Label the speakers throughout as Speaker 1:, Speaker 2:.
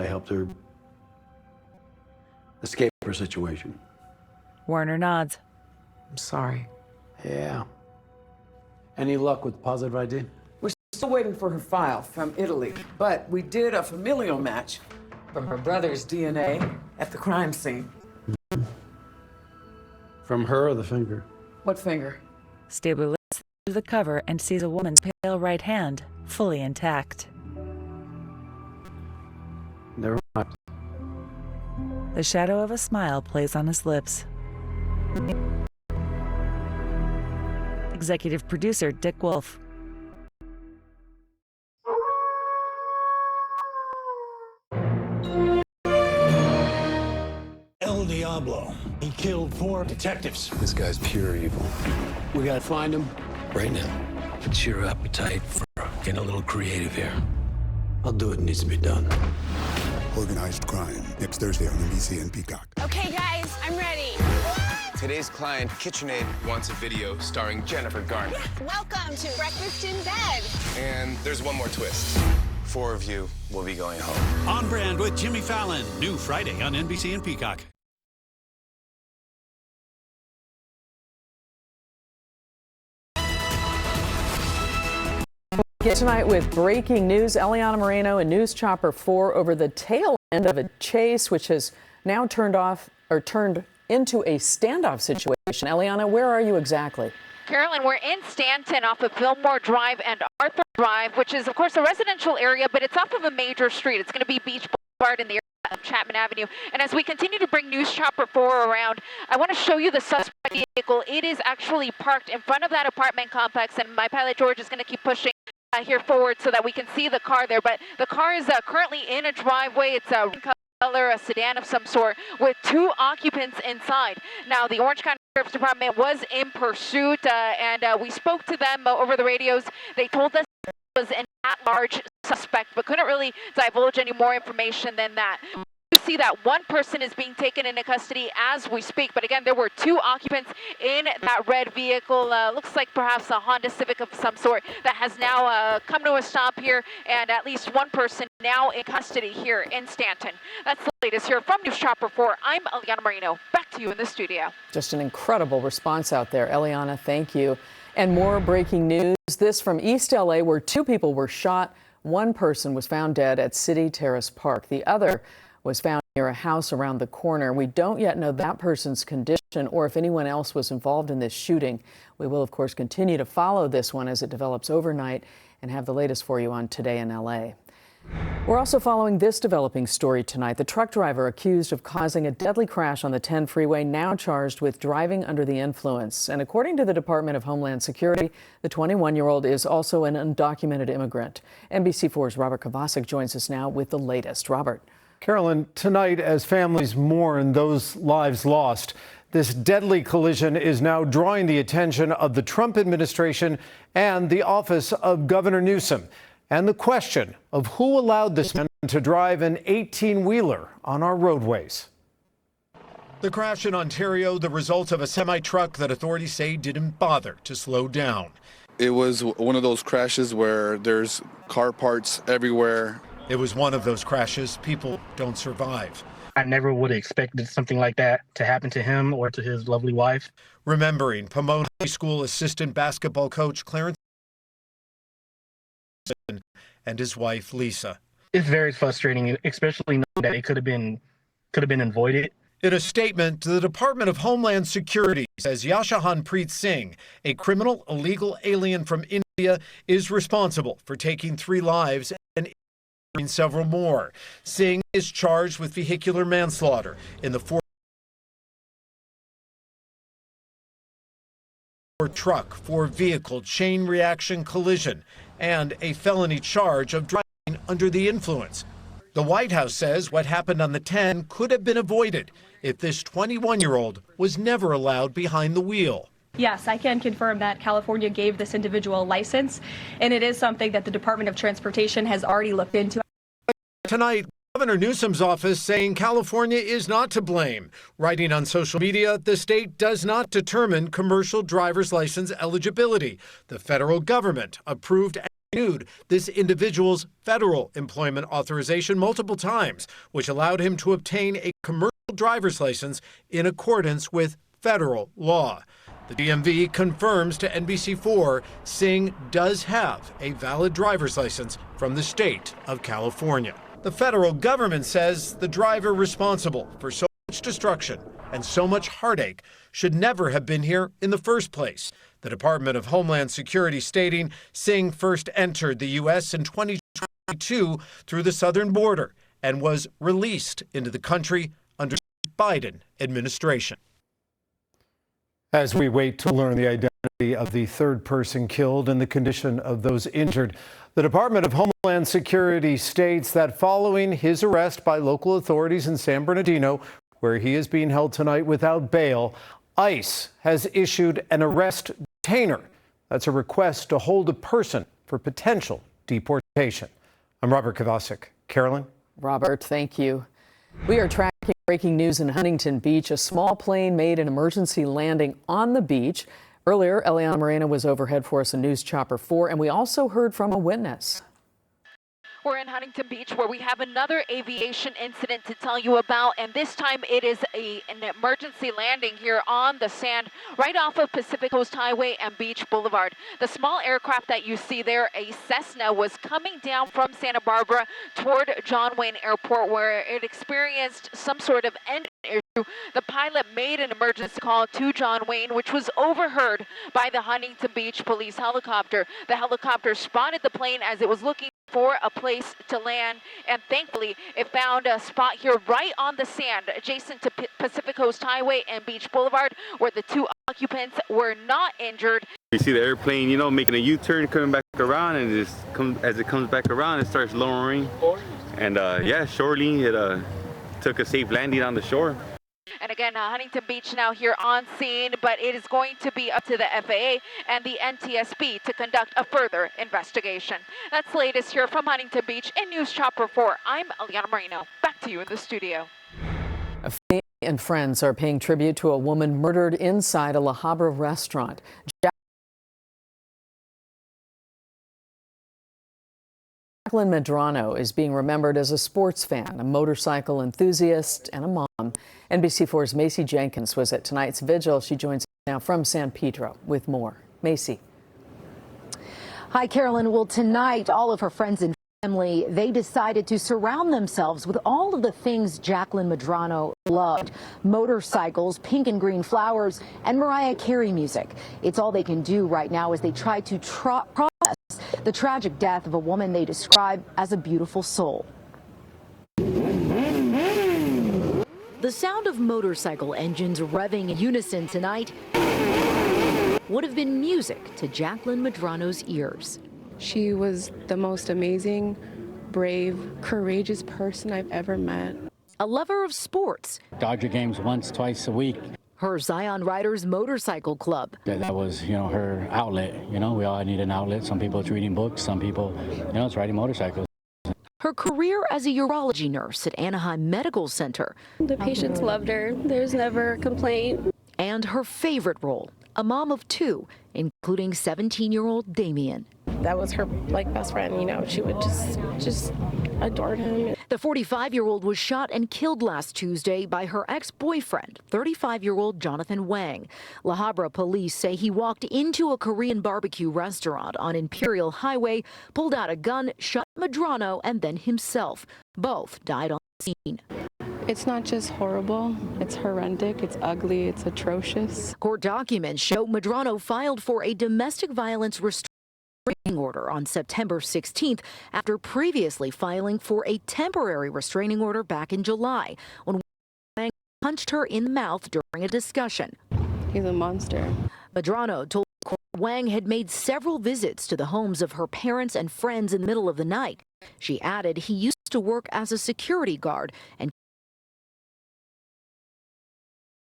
Speaker 1: helped her escape her situation.
Speaker 2: Warner nods.
Speaker 3: I'm sorry.
Speaker 1: Yeah. Any luck with positive ID?
Speaker 3: We're still waiting for her file from Italy, but we did a familial match from her brother's DNA at the crime scene.
Speaker 1: From her or the finger?
Speaker 3: What finger?
Speaker 2: Stabler lifts the cover and sees a woman's pale right hand, fully intact.
Speaker 1: Never mind.
Speaker 2: The shadow of a smile plays on his lips. Executive producer Dick Wolf.
Speaker 4: El Diablo. He killed 4 detectives.
Speaker 5: This guy's pure evil.
Speaker 1: We gotta find him.
Speaker 5: Right now. What's your appetite for getting a little creative here? I'll do what needs to be done.
Speaker 6: Organized Crime, next Thursday on NBC and Peacock.
Speaker 7: Okay, guys, I'm ready.
Speaker 8: Today's client, KitchenAid, wants a video starring Jennifer Garner.
Speaker 7: Yes, welcome to Breakfast in Bed.
Speaker 8: And there's one more twist. 4 of you will be going home.
Speaker 4: On Brand with Jimmy Fallon. New Friday on NBC and Peacock.
Speaker 9: Tonight with breaking news, Eliana Moreno and News Chopper 4 over the tail end of a chase, which has now turned into a standoff situation. Eliana, where are you exactly?
Speaker 10: Carolyn, we're in Stanton off of Fillmore Drive and Arthur Drive, which is, of course, a residential area, but it's off of a major street. It's going to be Beach Boulevard in the area of Chapman Avenue. And as we continue to bring News Chopper 4 around, I want to show you the suspect vehicle. It is actually parked in front of that apartment complex, and my pilot George is going to keep pushing here forward so that we can see the car there. But the car is currently in a driveway. It's a color, a sedan of some sort, with 2 occupants inside. Now, the Orange County Sheriff's Department was in pursuit, and we spoke to them over the radios. They told us it was an at-large suspect, but couldn't really divulge any more information than that. You see that one person is being taken into custody as we speak, but again, there were 2 occupants in that red vehicle. Looks like perhaps a Honda Civic of some sort that has now come to a stop here, and at least one person now in custody here in Stanton. That's the latest here from News Chopper 4. I'm Eliana Moreno. Back to you in the studio.
Speaker 9: Just an incredible response out there. Eliana, thank you. And more breaking news. This from East LA, where 2 people were shot. One person was found dead at City Terrace Park. The other was found near a house around the corner. We don't yet know that person's condition or if anyone else was involved in this shooting. We will, of course, continue to follow this one as it develops overnight and have the latest for you on Today in LA. We're also following this developing story tonight. The truck driver accused of causing a deadly crash on the 10 freeway now charged with driving under the influence. And according to the Department of Homeland Security, the 21-year-old is also an undocumented immigrant. NBC4's Robert Kovacic joins us now with the latest. Robert.
Speaker 11: Carolyn, tonight, as families mourn those lives lost, this deadly collision is now drawing the attention of the Trump administration and the office of Governor Newsom, and the question of who allowed this man to drive an 18-wheeler on our roadways.
Speaker 12: The crash in Ontario, the result of a semi-truck that authorities say didn't bother to slow down.
Speaker 13: It was one of those crashes where there's car parts everywhere.
Speaker 12: It was one of those crashes people don't survive.
Speaker 14: I never would have expected something like that to happen to him or to his lovely wife.
Speaker 12: Remembering Pomona High School assistant basketball coach Clarence and his wife Lisa.
Speaker 14: It's very frustrating, especially knowing that it could have been avoided.
Speaker 12: In a statement, the Department of Homeland Security says Yashahanpreet Singh, a criminal illegal alien from India, is responsible for taking 3 lives and injuring several more. Singh is charged with vehicular manslaughter in the Ford truck for vehicle chain reaction collision and a felony charge of driving under the influence. The White House says what happened on the 10 could have been avoided if this 21-year-old was never allowed behind the wheel.
Speaker 15: Yes, I can confirm that California gave this individual a license, and it is something that the Department of Transportation has already looked into.
Speaker 12: Tonight, Governor Newsom's office saying California is not to blame. Writing on social media, the state does not determine commercial driver's license eligibility. The federal government approved renewed this individual's federal employment authorization multiple times, which allowed him to obtain a commercial driver's license in accordance with federal law. The DMV confirms to NBC4 Singh does have a valid driver's license from the state of California. The federal government says the driver responsible for so much destruction and so much heartache should never have been here in the first place. The Department of Homeland Security stating Singh first entered the U.S. in 2022 through the southern border and was released into the country under the Biden administration.
Speaker 11: As we wait to learn the identity of the third person killed and the condition of those injured, the Department of Homeland Security states that following his arrest by local authorities in San Bernardino, where he is being held tonight without bail, ICE has issued an arrest detainer. That's a request to hold a person for potential deportation. I'm Robert Kovacic. Carolyn?
Speaker 9: Robert, thank you. We are tracking breaking news in Huntington Beach. A small plane made an emergency landing on the beach. Earlier, Eliana Moreno was overhead for us in News Chopper 4, and we also heard from a witness.
Speaker 10: We're in Huntington Beach where we have another aviation incident to tell you about, and this time it is an emergency landing here on the sand right off of Pacific Coast Highway and Beach Boulevard. The small aircraft that you see there, a Cessna, was coming down from Santa Barbara toward John Wayne Airport where it experienced some sort of engine issue. The pilot made an emergency call to John Wayne, which was overheard by the Huntington Beach police helicopter. The helicopter spotted the plane as it was looking for a place to land, and thankfully it found a spot here right on the sand adjacent to Pacific Coast Highway and Beach Boulevard, where the two occupants were not injured.
Speaker 16: You see the airplane, you know, making a U-turn, coming back around, and as it comes back around, it starts lowering, and yeah, shortly it took a safe landing on the shore.
Speaker 10: And again, Huntington Beach now here on scene, but it is going to be up to the FAA and the NTSB to conduct a further investigation. That's the latest here from Huntington Beach in News Chopper 4. I'm Eliana Moreno. Back to you in the studio.
Speaker 9: Family and friends are paying tribute to a woman murdered inside a La Habra restaurant. Jacqueline Medrano is being remembered as a sports fan, a motorcycle enthusiast, and a mom. NBC4's Macy Jenkins was at tonight's vigil. She joins us now from San Pedro with more. Macy.
Speaker 17: Hi, Carolyn. Well, tonight, all of her friends and family, they decided to surround themselves with all of the things Jacqueline Medrano loved. Motorcycles, pink and green flowers, and Mariah Carey music. It's all they can do right now as they try to process the tragic death of a woman they describe as a beautiful soul. The sound of motorcycle engines revving in unison tonight would have been music to Jacqueline Medrano's ears.
Speaker 18: She was the most amazing, brave, courageous person I've ever met.
Speaker 17: A lover of sports.
Speaker 19: Dodger games once, twice a week.
Speaker 17: Her Zion Riders Motorcycle Club.
Speaker 19: That was, her outlet. We all need an outlet. Some people it's reading books. Some people, it's riding motorcycles.
Speaker 17: Her career as a urology nurse at Anaheim Medical Center.
Speaker 18: The patients loved her. There's never a complaint.
Speaker 17: And her favorite role, a mom of two, including 17-year-old Damien.
Speaker 18: That was her best friend, she would just adored him.
Speaker 17: The 45-year-old was shot and killed last Tuesday by her ex-boyfriend, 35-year-old Jonathan Wang. La Habra police say he walked into a Korean barbecue restaurant on Imperial Highway, pulled out a gun, shot Medrano, and then himself. Both died on the scene.
Speaker 18: It's not just horrible, it's horrific, it's ugly, it's atrocious.
Speaker 17: Court documents show Medrano filed for a domestic violence restraining order on September 16th after previously filing for a temporary restraining order back in July when Wang punched her in the mouth during a discussion.
Speaker 18: He's a monster.
Speaker 17: Medrano told the court Wang had made several visits to the homes of her parents and friends in the middle of the night. She added he used to work as a security guard and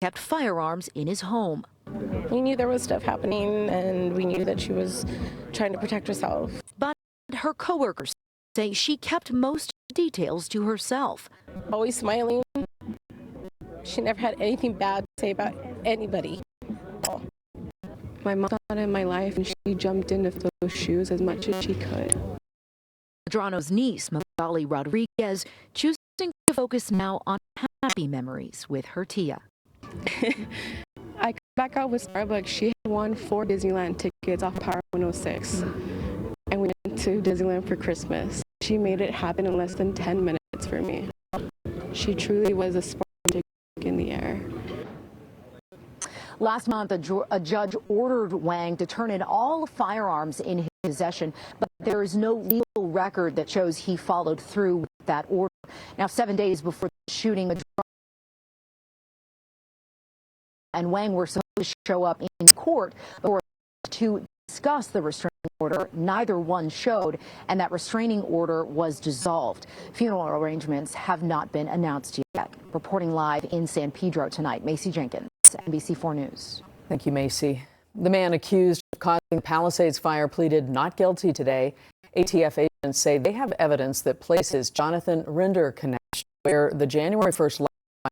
Speaker 17: kept firearms in his home.
Speaker 18: We knew there was stuff happening, and we knew that she was trying to protect herself.
Speaker 17: But her coworkers say she kept most details to herself.
Speaker 18: Always smiling. She never had anything bad to say about anybody. My mom's not in my life, and she jumped into those shoes as much as she could.
Speaker 17: Medrano's niece, Magali Rodriguez, choosing to focus now on happy memories with her Tia.
Speaker 18: I came back out with Starbucks. She had won 4 Disneyland tickets off Power 106, and we went to Disneyland for Christmas. She made it happen in less than 10 minutes for me. She truly was a spark in the air.
Speaker 17: Last month, a judge ordered Wang to turn in all firearms in his possession, but there is no legal record that shows he followed through with that order. Now, 7 days before the shooting, Medrano and Wang were supposed to show up in court to discuss the restraining order. Neither one showed, and that restraining order was dissolved. Funeral arrangements have not been announced yet. Reporting live in San Pedro tonight, Macy Jenkins, NBC4 News.
Speaker 9: Thank you, Macy. The man accused of causing the Palisades fire pleaded not guilty today. ATF agents say they have evidence that places Jonathan Rinder connection where the January 1st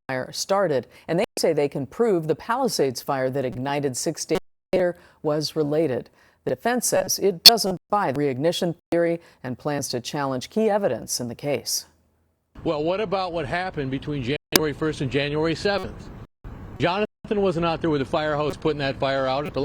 Speaker 9: fire started, and they say they can prove the Palisades fire that ignited 6 days later was related. The defense says it doesn't buy the reignition theory and plans to challenge key evidence in the case.
Speaker 20: Well, what about what happened between January 1st and January 7th? Jonathan wasn't out there with a fire hose putting that fire out at the